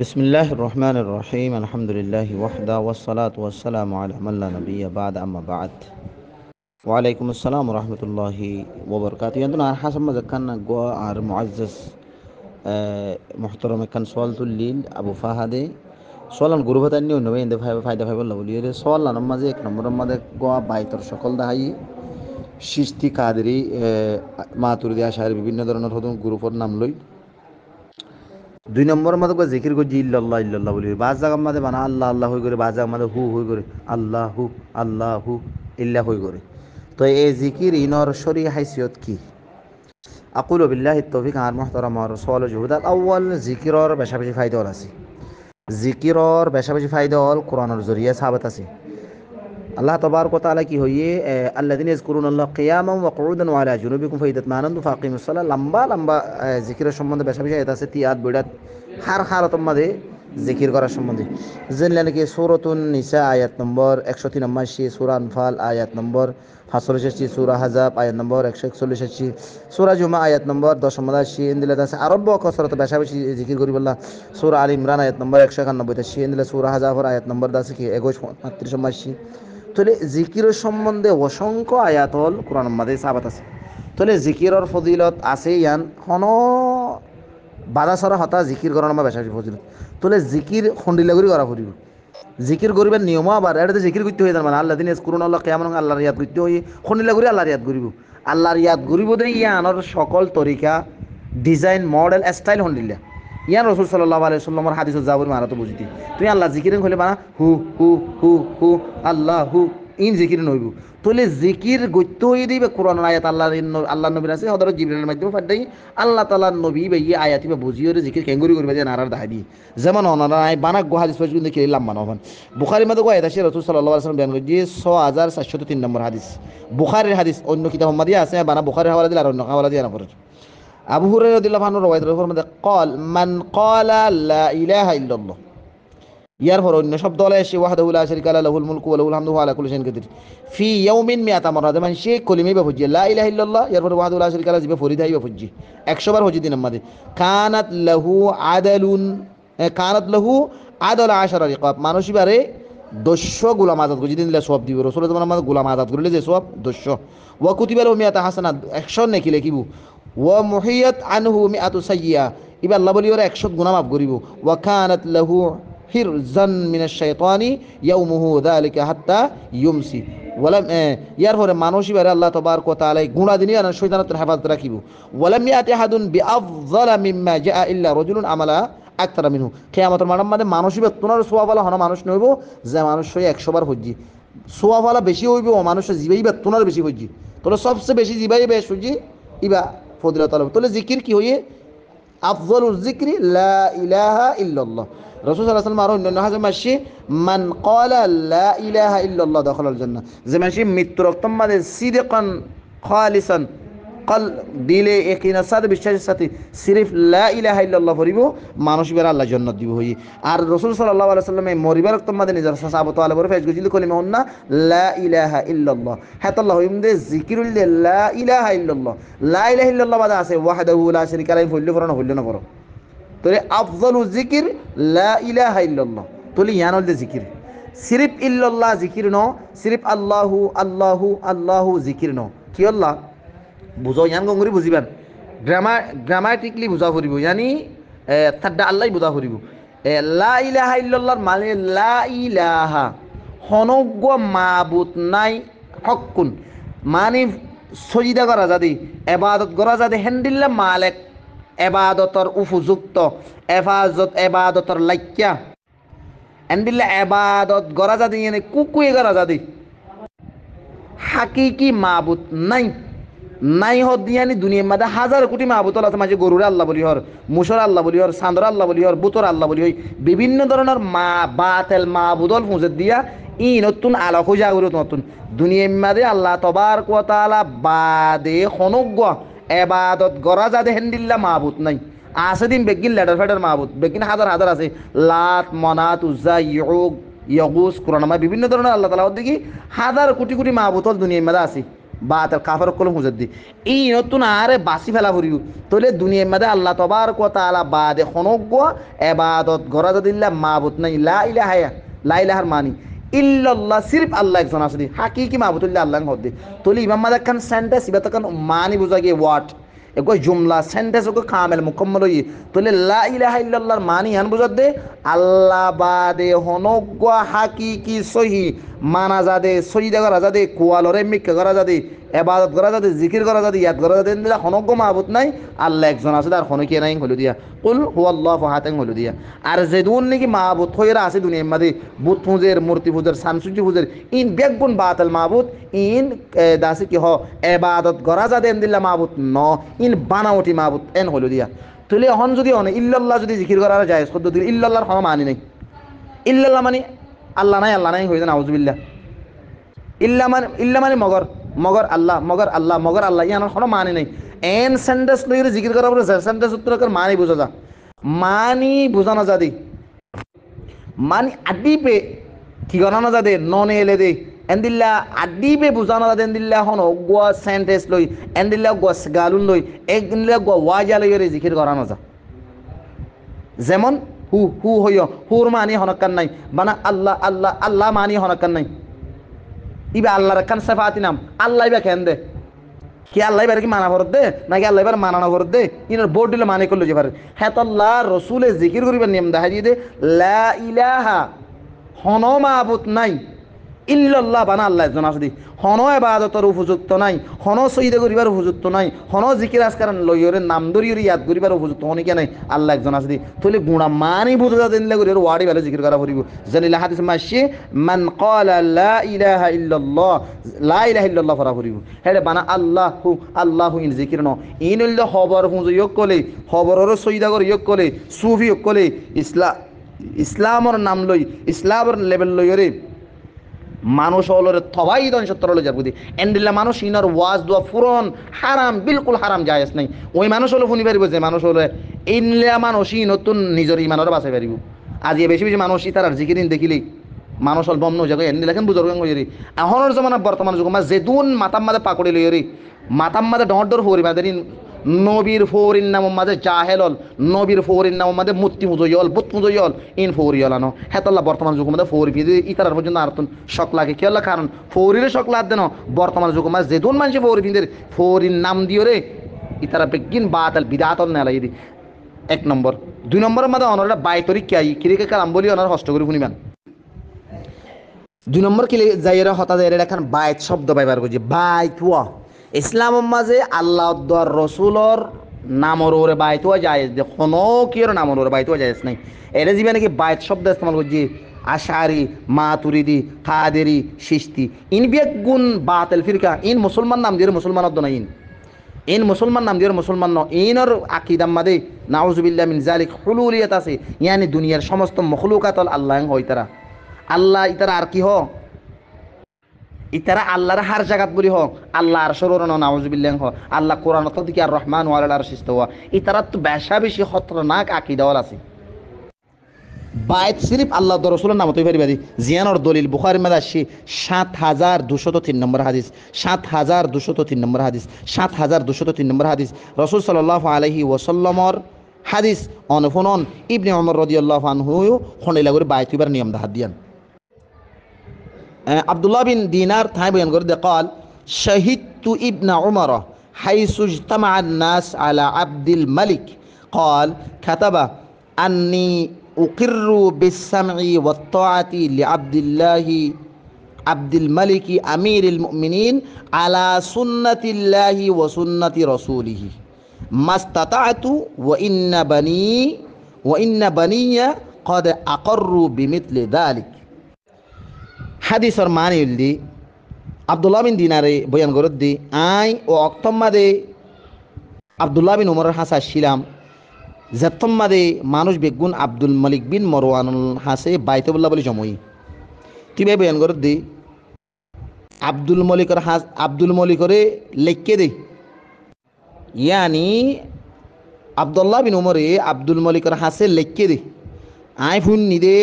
বিসমিল্লাহির রহমানির রহিম আলহামদুলিল্লাহি ওয়াহদা ওয়াসসালাতু ওয়াসসালামু আলা মান লা নাবিয়্যা বা'দা আম্মা বা'দ ওয়া আলাইকুম আসসালাম ওয়া রাহমাতুল্লাহি ওয়া বারাকাতুহু ইয়াদুনা হাসাম মাযাক্কান গো আর মুআজ্জাজ মুহতারাম kan su'al lil Abu Fahade soalan gurubatanni onno ende fayda balla boli ere soalan maze ek number made go baitor সকল দাহাই সৃষ্টি কাদেরি মাতুরিদি আশারি বিভিন্ন ধরনের হদন গ্রুপের নাম লই দুই নম্বর মধ্যে কো জিকির করছি ইল্লাল্লাহ ইল্লাল্লাহ বলি বাজ জায়গা মধ্যে বানা আল্লাহ আল্লাহ হই করে বাজ জায়গা মধ্যে হু হই করে আল্লাহু আল্লাহু ইল্লাহ হই করে তো এই জিকির ইনর শরী হাইসিয়ত কি আকুলু বিল্লাহি তৌফিক আর মুহতারাম আর রাসূল জুহুদাল আউয়াল জিকিরর বেশা বেশি ফায়দা আছে জিকিরর বেশা বেশি ফায়দা হল কোরআনের জরিয়া সাবাত আছে আল্লাহ তবারক ওয়া তাআলা কি হইয়ে আল্লাযিনা ইয়াজকুরুনাল্লাহ কিয়ামান ওয়া কুউদান ওয়া আলা জুনুবিকুম ফাইদাতমানানতু ফাকিমুস সালাহ লম্বা লম্বা জিকিরের সম্বন্ধে বেশা বেশি আয়াত আছে তিয়াত বইড়াত হার হারতম মাঝে জিকির করার সম্বন্ধে যেন কি সূরাতুন নিসা আয়াত নম্বর 183 সূরা আনফাল আয়াত নম্বর 586 সূরা হাজাব আয়াত নম্বর 141 সূরা জুমা আয়াত নম্বর 10 ইন্দিলাত আছে আরব্য কসরত বেশা বেশি জিকির করি বললা সূরা আল ইমরান আয়াত নম্বর 191 ইন্দিলা সূরা হাজাবর আয়াত নম্বর 10 কি 21 38 তাহলে জিকিরের সম্বন্ধে অসংখ্য আয়াতল কোরআন মাঝে সাবাত আছে তাহলে জিকিরর ফজিলত আছে ইয়ান হন বাধা সরা হতা জিকির করার আমার বেশা ফজিলত তাহলে জিকির খন্ডিলাগুড়ি করা ফুরিব জিকির করিবার নিয়ম আবার এটা জিকির করতে হয়ে যান মানে আল্লাহ দিন করুন আল্লাহ কেমন আল্লাহর ইয়াদ করতে হয়ে খন্ডিলাগুড়ি আল্লাহর ইয়াদ করিব আল্লাহর ইয়াদ করিব দে ইয়ানোর সকল তরিকা ডিজাইন মডেল স্টাইল খন্ডিলা ইয়ান রসুল সাল্লাল্লাহু আলাইহি সাল্লামের হাদিসত যাবর মারাতো বুঝিতি তুই আল্লাহ জিকির হলে বানা হু হু হু হু আল্লাহ হু ইন জিকির নইব তাহলে জিকির গত্য হয়ে দিবে কোরআন আয়াত আল্লাহ নবীর আছে হযরত জিবরিলের মাধ্যমে ফাদাই আল্লাহ তাআলার নবী ভাই আয়াতি বা বুঝিয়ে জিকির কেঙ্গুরি করবে যে নারার দাহাই দিয়ে যেমন অনারা বানাক গো হাদিস পাইছি কিন্তু খেলাম বানাবন বুখারীর মধ্যে আয়াত আছে রাসূল সাল্লাল্লাহু আলাইহি ওয়াসাল্লাম বয়ান করেছে 6403 নম্বর হাদিস বুখারীর হাদিস অন্য কিতাব মাদিয়া আছে বানা বুখারীর হাওয়ালা দিল আর অন্য হাওয়ালা দিয়া না করে আবু হুরায়রা রাদিয়াল্লাহু আনহু রাওয়ায়াতের মধ্যে قال من قال لا اله الا الله ইয়ার পর অন্য শব্দ হলে সে ওয়াহদাহু লা শারীকা লাহুল মুলকু ওয়া লাহুল হামদু ওয়া আলা কুল্লি শাইইন কাদির ফি ইয়াউমিন মিআতা মাররা যেমন সে কলিমে বা ফুজি লা ইলাহা ইল্লাল্লাহ ইয়ার পর ওয়াহদাহু লা শারীকা লাহু জিবে ফরিদাই বা ফুজি 100 বার হজি দিন আমাদের কানাত লাহু আদালুন কানাত লাহু আদাল 10 রিকাব মানুষিবারে 200 গোলাম আজাদ করে দিন দিলে সব দিব রাসূল zaman আমাদের গোলাম আজাদ করলে যে সব 200 ওয়া কুতিবা লাহু মিআতা হাসানাত 100 নেকি লিখিব ওয়া মুহিয়াত আনহু মিআতু সাইয়্যা ইবা আল্লাহ বলি ওরা 100 গুনাহ মাফ করিব ওয়া কানাত লাহু হিরজান মিনাশ শাইতানি ইয়াউমুহু যালিকা হাত্তা ইউমসি ওয়ালাম ইয়ার পরে মানুষই বারে আল্লাহ তাবারক ওয়া তাআলা গুনাহ দিনি আর শয়তানের হেফাজত রাখিব ওয়ালাম ইয়াতি আহাদুন বিআফযালা মিম্মা জাআ ইল্লা রাজুলুন আমালা আকতারা মিনহু কিয়ামতের মাঠে মধ্যে মানুষই বেতনার সওয়াবওয়ালা হন মানুষ নইব যে মানুষ 100 বার হজ্জি সওয়াবওয়ালা বেশি হইব ও মানুষ জিবাই বেতনার বেশি হজ্জি তাহলে সবচেয়ে বেশি জিবাই বেশ হজ্জি ইবা ফজিলত আলম তাহলে জিকির কি হইয়ে আফজালুল যিকরি লা ইলাহা ইল্লাল্লাহ রাসূল সাল্লাল্লাহু আলাইহি ওয়াসাল্লাম আর অন্যান্য হাদিসে মাসি মান ক্বালা লা ইলাহা ইল্লাল্লাহ দাখালাল জান্নাহ যে মাসি মৃত্যু রক্তম মাঝে সিদকান খালিসান কল দিলে ইয়াকিনা সাদ বিশ্বাসের সাথে সিরিফ লা ইলাহা ইল্লাল্লাহ পড়িব মানুষ বের আল্লাহ জান্নাত দিব হই আর রাসূল সাল্লাল্লাহু আলাইহি ওয়াসাল্লাম মরিবার রক্তম মাঝে নিজের সাহাবাত আলে বরে ফেজ গজিল কলিমা হন্না লা ইলাহা ইল্লাল্লাহ হাতাল্লাহ ইমদে যিকিরুল লা ইলাহা ইল্লাল্লাহ লা ইলাহা ইল্লাল্লাহ বাদা আছে ওয়াহদাহু লা শারীকা লাহু হইল পড়ানো হইল না পড়ো তোরে আফজালু যিকির লা ইলাহা ইল্লাল্লাহ তোলি ইয়ান হল যিকির সিরিফ ইল্লাল্লাহ যিকির ন সিরিফ আল্লাহু আল্লাহু আল্লাহু যিকির ন কি আল্লাহ বুঝাও ইয়ান গঙ্গুরি বুঝিবান গ্রামাটিকলি বুঝা ফুরিব ইয়ানি তাড্ডা আল্লাহ বুঝা ফুরিব লা ইলাহা ইল্লাল্লাহর মানে লা ইলাহা হনজ্ঞ মাবুদ নাই হক্কুন মানে সজিদা করা যাদি ইবাদত করা যাদি হেন্দিল্লা মালিক এবাদতর উপযুক্ত এবাদতর লাইক্যা এন্দিল্লা এবাদত গড়া যাদি এনে কুকুয়ে গড়া যাদি হাকিকি মাবুদ নাই নাই হদিয়ানি দুনিয়ার মধ্যে হাজার কোটি মাহবুত আছে মাঝে গরুর আল্লাহ বলি হর মুসর আল্লাহ বলি হর চান্দর আল্লাহ বলি হর বুতর আল্লাহ বলি হই বিভিন্ন ধরনের মা বাতেল মাহবুদল ফুঁজের দিয়া ই নতুন আলো খোঁজা করে নতুন দুনিয়ার মধ্যে আল্লাহ তবারক ওয়া তাআলা বাদে খনজ্ঞ এবাদত গড়া যাদে হেন্দিল্লা মাহবুদ নাই আছে দিন বেগিন লেটার ফেটার মাহবুদ বেগিন হাজার হাজার আছে লাত মনাত উজ্জা ইউগ ইয়গুস কোরআন বিভিন্ন ধরনের আল্লাহ তাআলা দেখি হাজার কোটি কোটি মাহবুদ দুনিয়ার মধ্যে আছে বাতেল কাফের কলম হুজুর দি ই নতুন আরে বাসি ফেলা ফুরিও তাহলে দুনিয়ার মধ্যে আল্লাহ তবারক ওয়া তাআলা বাদে খনজ্ঞ ইবাদত গরা দিল্লা মাবুদ নাই লা ইলাহা লা ইলাহার মানি ইল্লাল্লাহ সির্ফ আল্লাহ একজন আছে দি হাকিকি মাবুদুল্লাহ আল্লাহ হদ্দি তাহলে ইমাম মাদাক খান সেন্টেন্স ইবাত খান মানি বুঝা গিয়ে ওয়াট এগো জুমলা সেন্টেন্স ওকে কামেল মুকম্মল হই তাহলে লা ইলাহা ইল্লাল্লাহর মানি হান বুঝাত দে আল্লাহ বাদে হনজ্ঞ হাকিকি সহি মানা যাদে সইদা করা যাদে কোয়ালরে মিক্কা করা যাদে এবাদত করা যাদে জিকির করা যাদে ইয়াদ করা যাদে দিলা হনজ্ঞ মাহবুদ নাই আল্লাহ একজন আছে আর হনকি নাই হলো দিয়া কুল হুয়াল্লাহু আহাদ হলো দিয়া আর যেদুন নাকি মাহবুদ হইরা আছে দুনিয়ার মধ্যে বুত পূজের মূর্তি পূজার সানসুজি পূজার ইন বেগুন বাতিল মাহবুদ ইন দাসি কি হ এবাদত করা যাদে দিলা মাহবুদ ন ইন বানাওটি মাহবুদ এন হলো দিয়া তুলে হন যদি অনে ইল্লাল্লাহ যদি জিকির করা যায় শব্দ দিলে ইল্লাল্লাহর কোনো মানি নাই ইল্লাল্লাহ মানে আল্লাহ নাই হয়ে যায় নাউজুবিল্লাহ ইল্লা মানে মগর মগর আল্লাহ ইয়ানোর কোনো মানে নাই এন সেন্টেন্স লইরে জিকির করার পরে সেন্টেন্স উত্তর করে মানি বুঝা যা মানি বুঝানো যা দি মানি আদিপে কি গণানো যা দে ননে এলে দে এন্দিল্লা আদিপে বুঝানো যা দে এন্দিল্লা হন গোয়া সেন্টেন্স লই এন্দিল্লা গোয়া গালুন লই এন্দিল্লা গোয়া ওয়াজা লইরে জিকির করানো যা যেমন হু হু হইয় হুর মানি হনকান নাই বানা আল্লাহ আল্লাহ আল্লাহ মানি হনকান নাই ইবা আল্লাহর কান সিফাতি নাম আল্লাহ ইবা কেন দে কি আল্লাহ এবার কি মানা ভরত দে নাকি আল্লাহ এবার মানানো ভরত দে ইনার বোর্ড দিলে মানে করলো যে পারে হ্যাঁ আল্লাহ রসুলে জিকির করিবার নিয়ম দেখা দিয়ে দে লা ইলাহা হন মাবুদ নাই ইল্লাল্লাহ বানা আল্লাহ একজন আছে দি হন ইবাদতের উপযুক্ত নাই হন সইদা করিবার উপযুক্ত নাই হন জিকির আজকার লইরে নাম ধরিয়ে ইয়াদ করিবার উপযুক্ত হনি কেন আল্লাহ একজন আছে দি তাহলে গুণা মানি বুঝা দিলে করি ওয়াড়ি ভালো জিকির করা পড়িব জানিলা হাদিস মাসি মান ক্বালা লা ইলাহা ইল্লাল্লাহ ফরা পড়িব হেডে বানা আল্লাহু ইন জিকির ন ইন হইলে খবর হুঁজ ইয়ক কলে খবরের সইদা করি ইয়ক কলে সুফি ইয়ক কলে ইসলামর নাম লই ইসলামর লেভেল লইরে মানুষ হলরে থবাই দন সত্তর হলো যার বুঝি এন্ডিল্লা মানুষ ইনার ওয়াজ দোয়া ফুরন হারাম বিলকুল হারাম জায়েজ নাই ওই মানুষ হলো শুনি পারিব যে মানুষ হলে ইনলা মানুষই নতুন নিজের ইমানের বাঁচাই পারিব আজ বেশি বেশি মানুষ তার জিকিরিন দেখিলেই মানুষ হল বম নজাগে এন্ডিলাখেন বুজুর্গ হইরি এখনের জমানা বর্তমান যুগ মা যেদুন মাতাম মাদে পাকড়ি লইরি মাতাম মাদে ডর ফরি মাদের নবীর ফৌরিন নাম মাঝে জাহেলল নবীর ফৌরিন নাম মাঝে মূর্তি পুজোয়ল বুত পুজোয়ল ইন ফৌরিয়ল আনো হেতল্লা বর্তমান যুগ মধ্যে ফৌরি ফিদি ইতার পর্যন্ত আর শখ লাগে কি হল কারণ ফৌরিরে শখ লাগ দেন বর্তমান যুগ মাঝে যেদুন মানুষ ফৌরি ফিদের ফৌরির নাম দিও রে ইতারা বেগিন বাতাল বিদাতল নেলাই দি এক নম্বর দুই নম্বরের মধ্যে অনরা বাইতরি কিয়াই কিরিকে কালাম বলি অনার হস্ত করে শুনিবেন দুই নম্বর কিলে যাইরা হতা যাইরা এখন বাইত শব্দ ব্যবহার করছি বাইত ওয়া ইসলামের মাঝে আল্লাহ রসুলর নামর ওরে বাইত হওয়া যায় যে কোনো কির নামর ওরে বাইত হওয়া যায় নাই এটা জীবনে নাকি বাইত শব্দ ইস্তেমাল করছি আশারি মাতুরিদি কাদেরি সিস্তি ইন বেগুন বাতিল ফিরকা ইন মুসলমান নাম দিয়ে মুসলমান অদ্দ না ইন মুসলমান নাম দিয়ে মুসলমান ন ইনর আকিদাম মাদে নাউজুবিল্লাহ মিন জালিক হুলুলিয়াত আছে ইয়ানি দুনিয়ার সমস্ত মখলুকাত আল্লাহ হয় তারা আল্লাহ ইতারা আর কি হ ইতারা আল্লাহর হার জায়গাত বলি হোক আল্লাহ আর সরুন নাউজুবিল্লাহ হ আল্লাহ কোরআন তো দিকে আর রহমান ওয়ালাল আর শিস্ত হওয়া ইতারা তো বেশা বেশি খতরনাক আকিদাওয়াল আছে বাইত সিরিফ আল্লাহ রসুলের নাম তৈরি পারি জিয়ানোর দলিল বুখারী মধ্যে আসছি ৭,২০৩ নম্বর হাদিস ৭,২০৩ নম্বর হাদিস ৭,২০৩ নম্বর হাদিস রসুল সাল্লাল্লাহু আলাইহি ওয়াসাল্লামর হাদিস অনফুনন ইবনে ওমর রাদিয়াল্লাহু আনহু খন্ডাইলা করে বাইত হইবার নিয়ম দাহাত দিয়ান আব্দুল্লাহ বিন দিনার থাই বয়ান করে দে قال شهدت ابن عمر حيث اجتمع الناس على عبد الملك قال كتب أني أقر بالسمع والطاعة لعبد الله عبد الملك أمير المؤمنين على سنة الله وسنة رسوله ما استطعت وإن بني قد أقروا بمثل ذلك হাদিসর মানে উল্দি আব্দুল্লাহ বিন দিনারে বয়ান করত দি আই ও অক্তম্মাদে আব্দুল্লাহ বিন উমরের হাসা ছিলাম জেতম্মাদে মানুষ বেগুন আব্দুল মালিক বিন মরওয়ানুল হাসে বাইতুল্লাহ বলে জমই কিভাবে বয়ান করত দি আব্দুল মলিকরে লেখকে দে ইয়ানি আব্দুল্লাহ বিন উমরে আব্দুল মলিকর হাসে লেখকে দে আই ফোন নিদে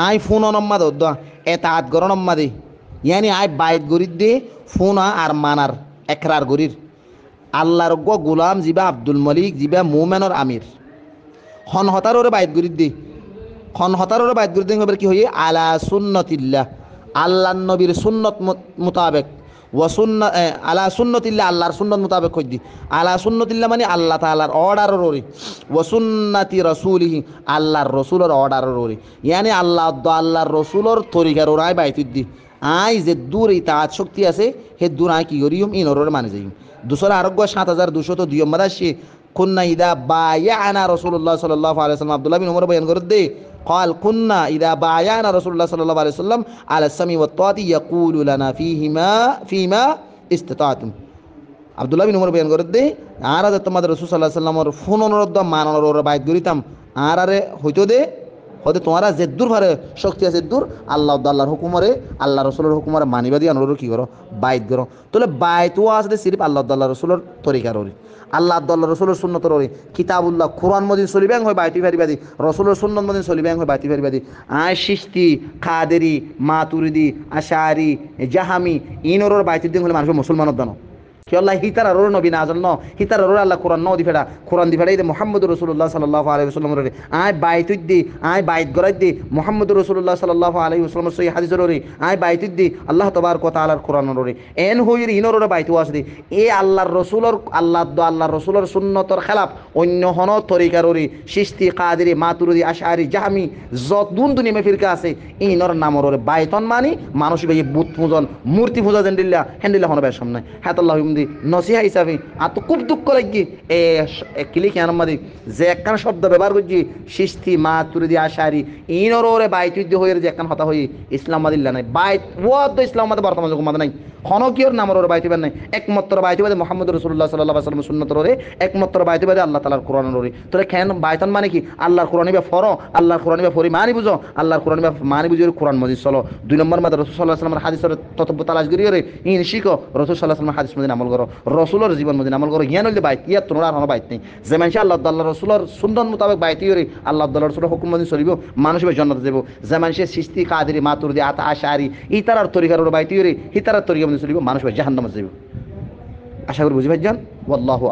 আই ফোন অনম্মা দা এত আত গরম দে ইয়ানি আই বাইত গরিদ দে ফোন আর মানার একরার গরির আল্লাহর গোলাম জিবা আব্দুল মলিক জিবা মোমেনর আমির হন হতারোরে বাইত গরির দি খন হতারোরে বাইত গরির দিন কি হই আলা সুন্নতিল্লাহ আল্লাহ নবীর সুন্নত মোতাবেক ওয়াসুন্না আলা সুন্নতিল্লাহ আল্লাহর সুন্নত মোতাবেক কই দি আলা সুন্নতিল্লাহ মানে আল্লাহ তাআলার অর্ডারের ওরে ওয়াসুন্নাতি রাসূলিহি আল্লাহর রাসূলের অর্ডারের ওরে ইয়ানি আল্লাহর রাসূলের তরিকার ওরাই বাইত দি আই যে দূর এই তাজ শক্তি আছে হে দূর আই কি করিম ইনরে মানে যাইম দুসরা আরোগ্য 7202 মাদাশি কুন্না ইদা বায়ানা রাসূলুল্লাহ সাল্লাল্লাহু আলাইহি ওয়াসাল্লাম আব্দুল্লাহ বিন উমর বয়ান করে দে قال كنا إذا بايعنا رسول الله صلى الله عليه وسلم على السمع والطاعة يقول لنا فيما استطعتم আব্দুল্লাহ বিন উমর বয়ান করে দে আর তোমাদের রাসূল সাল্লাল্লাহু আলাইহি ওয়াসাল্লামের ফোন অনুরোধ মাননের বাইত করিতাম আর আরে হইতো দে হতে তোমারা যে দূর ভারে শক্তি আছে দূর আল্লাহর হুকুমরে আল্লাহ রসুলের হুকুমরে মানিবা দিয়ে অনুরোধ কি করো বাইত করো তাহলে বাইতও আছে সিরিফ আল্লাহ রসুলের তরিকার ওরি আল্লাহ রসুলের সুন্নতর ওরি কিতাবুল্লাহ কোরআন মদিন চলিবেং হয় বাইতি ফারিবাদি রসুলের সুন্নত মদিন চলিবেং হয় বাইতি ফারিবাদি চিশতি কাদেরি মাতুরিদি আশারি জাহামি ইনর বাইতি দিন হলে মানুষ মুসলমানের দানো কি আল্লাহ হিতার আর নবী না জানো হিতার আর আল্লাহ কোরআন ন দি ফেড়া কোরআন দি ফেড়াই দে মুহাম্মদুর রাসূলুল্লাহ সাল্লাল্লাহু আলাইহি ওয়াসাল্লাম রে আই বাইত দি আই বাইত গরাই দি মুহাম্মদুর রাসূলুল্লাহ সাল্লাল্লাহু আলাইহি ওয়াসাল্লাম সহি হাদিস রে আই বাইত দি আল্লাহ তাবারক ওয়া তাআলার কোরআন রে এন হইর ইনর রে বাইত ওয়াস দি এ আল্লাহর রাসূলের আল্লাহর রাসূলের সুন্নতর খেলাফ অন্য হন তরিকার রে চিশতি কাদেরি মাতুরিদি আশআরি জাহমি যতুন দুনিয়া ফিরকা আছে ইনর নামর রে বাইতন মানি মানুষ ভাই বুত পূজন মূর্তি পূজা দেন্দিল্লা হেন্দিল্লা হন ভাই সামনে হাতাল্লাহ নসিহা হিসাবে আর তো খুব দুঃখ লাগি এ ক্লিক আনমাদি যে একখান শব্দ ব্যবহার করছি সিস্তি মা তুরিদি আশারি ইনরে বাইত হয়ে যে একখান হতা হই ইসলামাদিল্লা নাই বাইত ও তো ইসলামাদ বর্তমান যুগ নাই খনকিয়র নামর বাইতিবার নাই একমাত্র বাইতিবাদে মোহাম্মদ রাসূলুল্লাহ সাল্লাল্লাহু আলাইহি ওয়াসাল্লাম সুন্নতর রে একমাত্র বাইতিবাদে আল্লাহ তাআলার কোরআনের রে তোরে কেন বাইতন মানে কি আল্লাহর কোরআন বা ফর আল্লাহর কোরআন বা ফরি মানি বুঝো আল্লাহর কোরআন বা মানি বুঝো কোরআন মজিদ চলো দুই নম্বর মাদ রাসূল সাল্লাল্লাহু আলাইহি ওয়াসাল্লামের হাদিসের ততব্য তালাশ করি রে ইন শিখো রাসূল সাল্লাল্লাহু আলাইহি ওয়াসাল্লামের হাদিস মদিন আমল করো রাসূলের জীবন মদিন আমল করো জ্ঞান হইলে বাইত ইয়া তোমরা আর বাইত নেই যে মানুষ আল্লাহ রাসূলের সুন্নাত মোতাবেক বাইতি রে আল্লাহ রাসূলের হুকুম মদিন চলিব মানুষ জান্নাতে যাব যে মানুষ সিস্তি কাদেরি মাতুরিদি আতা আশারি ইতারার তরিকার বাইতি রে হিতারার তরিকা মদিন চলিব মানুষ জাহান্নামে যাব আশা করি বুঝি ভাইজান ওয়াল্লাহু